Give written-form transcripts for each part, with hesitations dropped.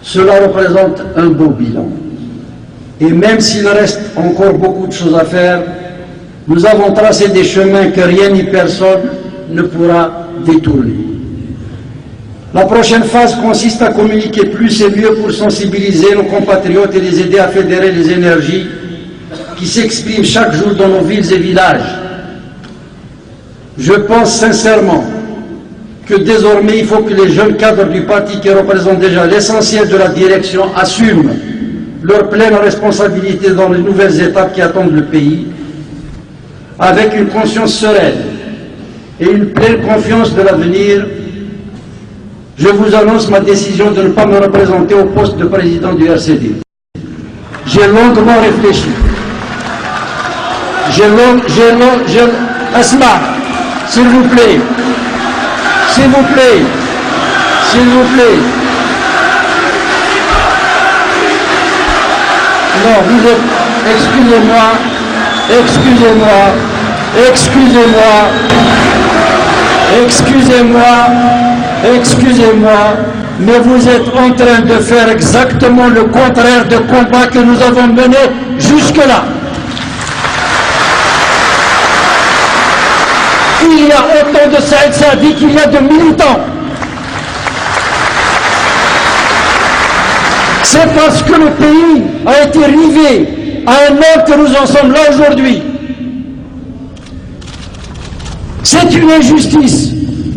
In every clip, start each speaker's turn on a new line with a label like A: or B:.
A: Cela représente un beau bilan. Et même s'il reste encore beaucoup de choses à faire, nous avons tracé des chemins que rien ni personne ne pourra détourner. La prochaine phase consiste à communiquer plus et mieux pour sensibiliser nos compatriotes et les aider à fédérer les énergies qui s'expriment chaque jour dans nos villes et villages. Je pense sincèrement que désormais il faut que les jeunes cadres du parti qui représentent déjà l'essentiel de la direction assument leur pleine responsabilité dans les nouvelles étapes qui attendent le pays, avec une conscience sereine et une pleine confiance de l'avenir. Je vous annonce ma décision de ne pas me représenter au poste de président du RCD. J'ai longuement réfléchi. Asma, s'il vous plaît. S'il vous plaît. S'il vous plaît. Non, vous êtes... Excusez-moi, mais vous êtes en train de faire exactement le contraire du combat que nous avons mené jusque-là. Il y a autant de Saïd Saadi qu'il y a de militants. C'est parce que le pays a été rivé à un monde que nous en sommes là aujourd'hui. C'est une injustice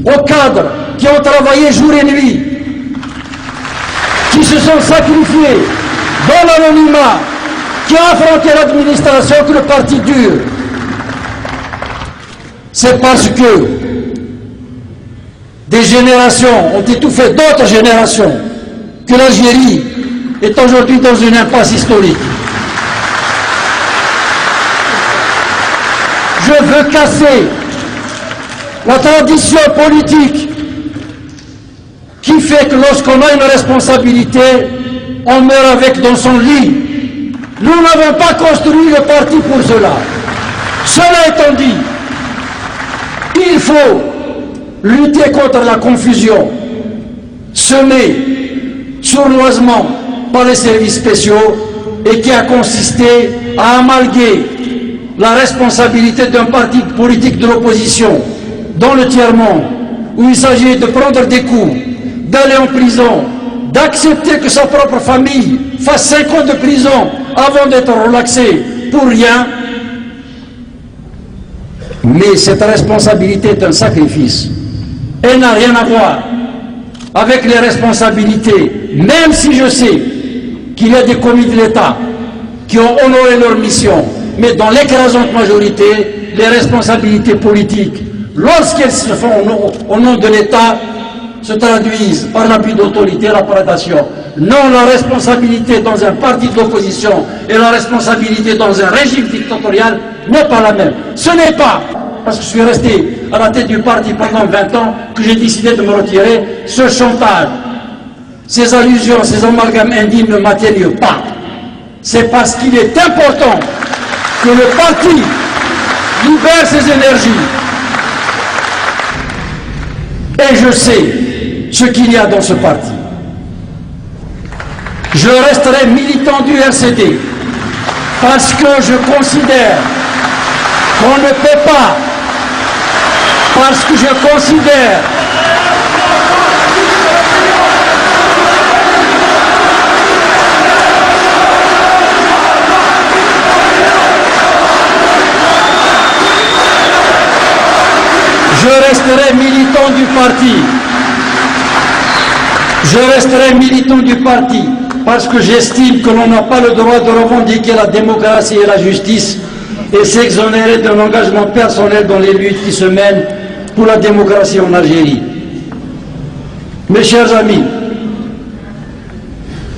A: aux cadres qui ont travaillé jour et nuit, qui se sont sacrifiés dans l'anonymat, qui ont affronté l'administration que le parti dure. C'est parce que des générations ont étouffé d'autres générations que l'Algérie est aujourd'hui dans une impasse historique. Je veux casser la tradition politique qui fait que lorsqu'on a une responsabilité, on meurt avec dans son lit. Nous n'avons pas construit le parti pour cela. Cela étant dit, il faut lutter contre la confusion semée sournoisement par les services spéciaux et qui a consisté à amalguer la responsabilité d'un parti politique de l'opposition dans le tiers-monde, où il s'agit de prendre des coups, d'aller en prison, d'accepter que sa propre famille fasse 5 ans de prison avant d'être relaxée pour rien. Mais cette responsabilité est un sacrifice. Elle n'a rien à voir avec les responsabilités, même si je sais qu'il y a des commis de l'État qui ont honoré leur mission, mais dans l'écrasante majorité, les responsabilités politiques, lorsqu'elles se font au nom de l'État, se traduisent par l'abus d'autorité et la prédation. Non, la responsabilité dans un parti d'opposition et la responsabilité dans un régime dictatorial n'est pas la même. Ce n'est pas parce que je suis resté à la tête du parti pendant 20 ans que j'ai décidé de me retirer. Ce chantage, ces allusions, ces amalgames indignes ne m'atteignent pas. C'est parce qu'il est important que le parti libère ses énergies. Et je sais ce qu'il y a dans ce parti. Je resterai militant du RCD parce que je considère qu'on ne peut pas, parce que je considère je resterai militant du parti. Je resterai militant du parti parce que j'estime que l'on n'a pas le droit de revendiquer la démocratie et la justice et s'exonérer d'un engagement personnel dans les luttes qui se mènent pour la démocratie en Algérie. Mes chers amis,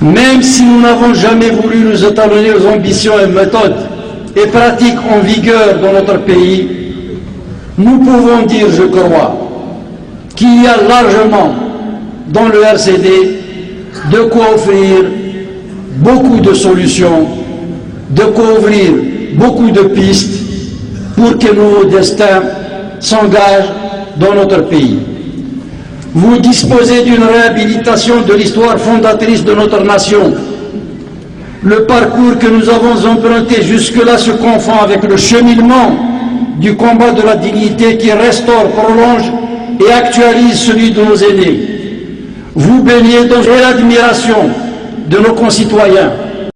A: même si nous n'avons jamais voulu nous étalonner aux ambitions et méthodes et pratiques en vigueur dans notre pays, nous pouvons dire, je crois, qu'il y a largement dans le RCD de quoi offrir beaucoup de solutions, de quoi ouvrir beaucoup de pistes pour que nos destins s'engagent dans notre pays. Vous disposez d'une réhabilitation de l'histoire fondatrice de notre nation. Le parcours que nous avons emprunté jusque-là se confond avec le cheminement du combat de la dignité qui restaure, prolonge et actualise celui de nos aînés. Vous baignez dans l'admiration de nos concitoyens.